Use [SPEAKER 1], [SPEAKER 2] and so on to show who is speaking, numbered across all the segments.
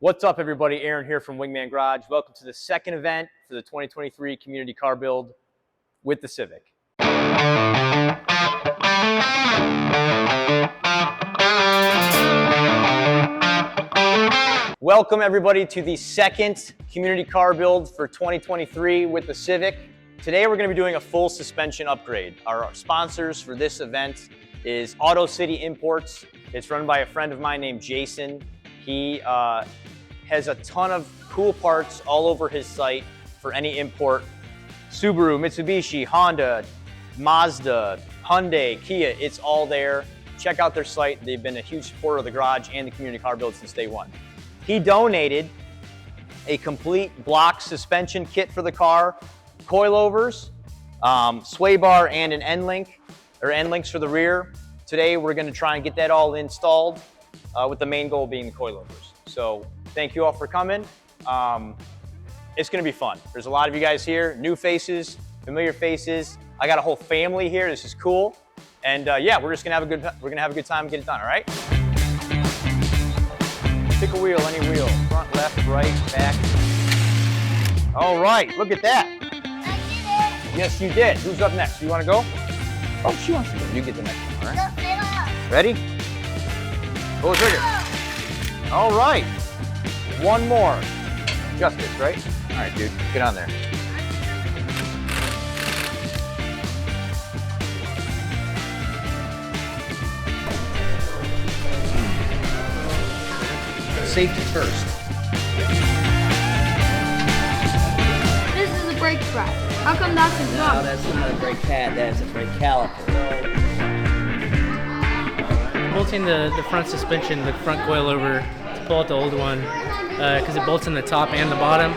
[SPEAKER 1] What's up, everybody? Aaron here from Wingman Garage. Welcome to the second event for the 2023 community car build with the Civic. Welcome, everybody, to the second community car build for 2023 with the Civic. Today, we're going to be doing a full suspension upgrade. Our sponsors for this event is Auto City Imports. It's run by a friend of mine named Jason. He has a ton of cool parts all over his site for any import. Subaru, Mitsubishi, Honda, Mazda, Hyundai, Kia, it's all there. Check out their site. They've been a huge supporter of the garage and the community car build since day one. He donated a complete block suspension kit for the car, coilovers, sway bar, and an end link, or end links for the rear. Today, we're gonna try and get that all installed with the main goal being the coilovers. So thank you all for coming. It's gonna be fun. There's a lot of you guys here, new faces, familiar faces. I got a whole family here. This is cool. And yeah, we're gonna have a good time and get it done, all right? Pick a wheel, any wheel. Front, left, right, back. All right, look at that. I did it. Yes, you did. Who's up next? You wanna go? Oh, she wants to go. You get the next one, all right? Ready? Pull the trigger. All right. One more. Just this, right? All right, dude, get on there. Safety first.
[SPEAKER 2] This is a brake pad. How come that's a drum?
[SPEAKER 3] No, that's not a brake pad, that's a brake caliper.
[SPEAKER 4] Bolting the front suspension, the front coilover, to pull out the old one, because it bolts in the top and the bottom.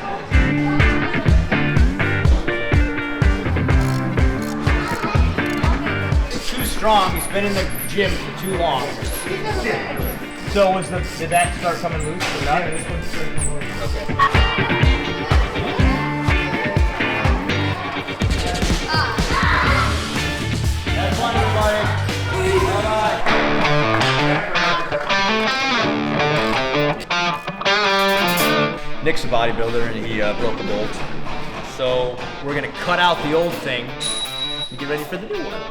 [SPEAKER 1] It's too strong. He's been in the gym for too long. So did that start coming loose? Yeah, this one's starting to loose. Okay. That's fun, everybody. Nick's a bodybuilder and he broke a bolt. So we're gonna cut out the old thing and get ready for the new one.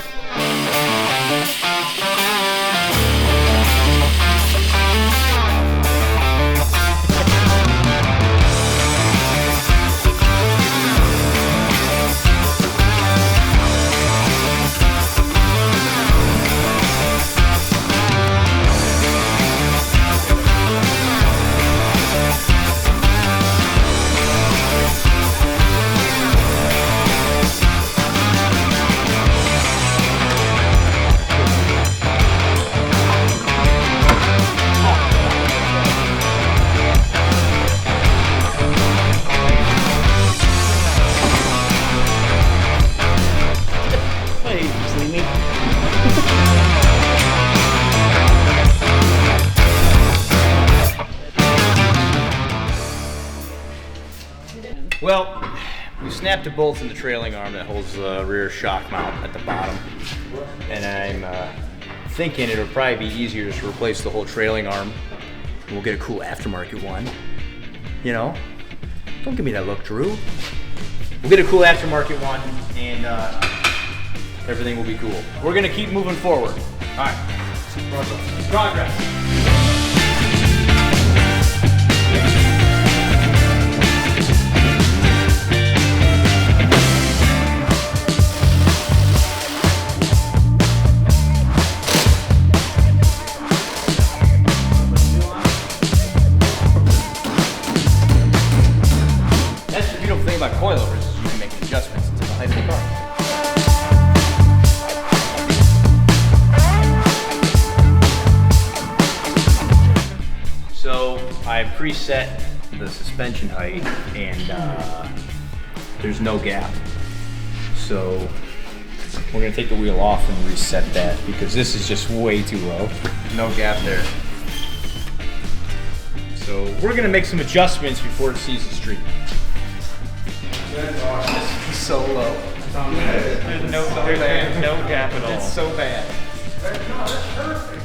[SPEAKER 1] Well, we snapped the bolts in the trailing arm that holds the rear shock mount at the bottom. And I'm thinking it'll probably be easier just to replace the whole trailing arm. We'll get a cool aftermarket one. You know? Don't give me that look, Drew. We'll get a cool aftermarket one and everything will be cool. We're gonna keep moving forward. All right, progress. That's the beautiful thing about coilovers is you can make adjustments to the height of the car. So I preset the suspension height and there's no gap. So we're gonna take the wheel off and reset that because this is just way too low. No gap there. So we're gonna make some adjustments before it sees the street. This is so low.
[SPEAKER 4] There's no gap at all.
[SPEAKER 1] It's so bad.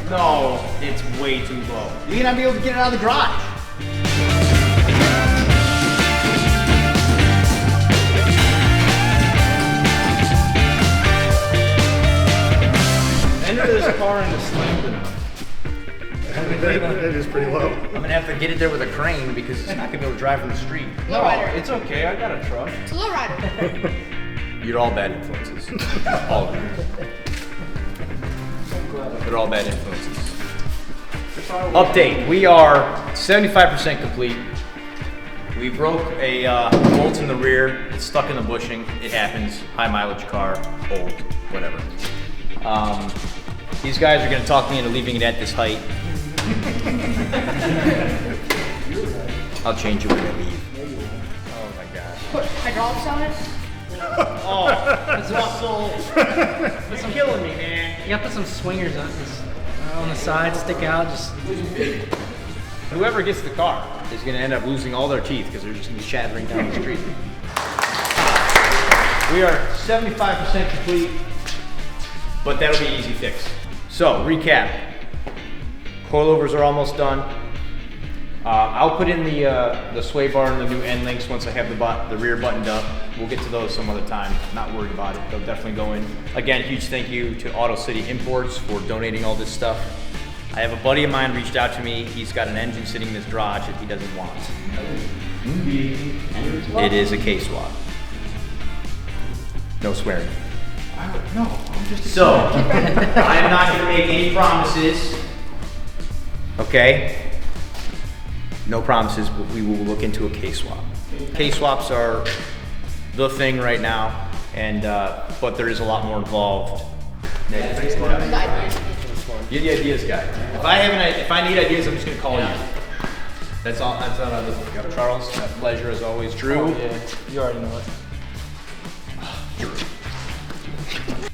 [SPEAKER 1] No, it's way too low. You're not be able to get it out of the garage.
[SPEAKER 5] It is pretty low.
[SPEAKER 1] I'm gonna have to get it there with a crane because it's not gonna be able to drive from the street.
[SPEAKER 5] No, it's okay. I got a truck.
[SPEAKER 2] It's a low rider.
[SPEAKER 1] You're all bad influences. All of you. They're all bad influences. Update, we are 75% complete. We broke a bolt in the rear. It's stuck in the bushing. It happens. High mileage car, old, whatever. These guys are gonna talk me into leaving it at this height. I'll change it when I leave. Oh my gosh.
[SPEAKER 2] Put hydraulics on it.
[SPEAKER 1] Oh, this muscle. It's killing me, man.
[SPEAKER 4] You gotta put some swingers on the side, stick out, just.
[SPEAKER 1] Whoever gets the car is going to end up losing all their teeth because they're just going to be shattering down the street. We are 75% complete, but that'll be an easy fix. So, recap. Coilovers are almost done. I'll put in the sway bar and the new end links once I have the rear buttoned up. We'll get to those some other time. Not worried about it. They'll definitely go in. Again, huge thank you to Auto City Imports for donating all this stuff. I have a buddy of mine reached out to me. He's got an engine sitting in his garage that he doesn't want. It is a K-swap. No swearing.
[SPEAKER 5] No, I'm just.
[SPEAKER 1] So, I am not going to make any promises. Okay? No promises, but we will look into a K-swap. K-swaps are the thing right now, and but there is a lot more involved. You're the ideas guy. If I need ideas, I'm just gonna call you. That's all. That's all. Charles, a pleasure as always. Drew.
[SPEAKER 4] Oh, yeah, you already know it.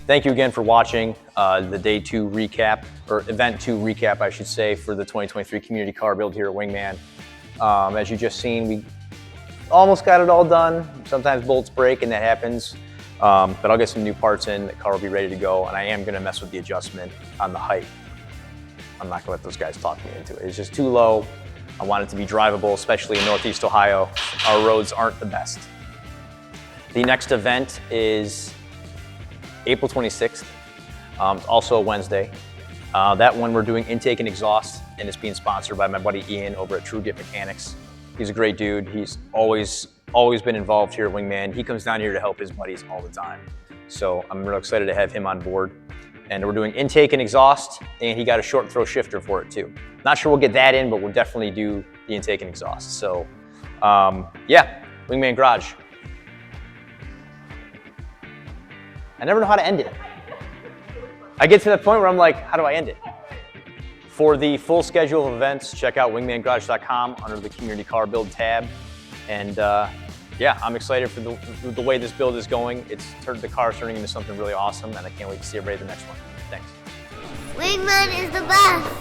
[SPEAKER 1] Thank you again for watching the day 2 recap, or event 2 recap, I should say, for the 2023 community car build here at Wingman. As you just seen, we almost got it all done. Sometimes bolts break and that happens. But I'll get some new parts in, the car will be ready to go, and I am gonna mess with the adjustment on the height. I'm not gonna let those guys talk me into it. It's just too low. I want it to be drivable, especially in Northeast Ohio. Our roads aren't the best. The next event is April 26th. It's also a Wednesday. That one we're doing intake and exhaust, and it's being sponsored by my buddy Ian over at True Git Mechanics. He's a great dude. He's always been involved here at Wingman. He comes down here to help his buddies all the time. So I'm real excited to have him on board. And we're doing intake and exhaust, and he got a short throw shifter for it too. Not sure we'll get that in, but we'll definitely do the intake and exhaust. So yeah, Wingman Garage. I never know how to end it. I get to that point where I'm like, how do I end it? For the full schedule of events, check out wingmangarage.com under the community car build tab. And yeah, I'm excited for the way this build is going. The car's turning into something really awesome, and I can't wait to see everybody at the next one. Thanks.
[SPEAKER 6] Wingman is the best.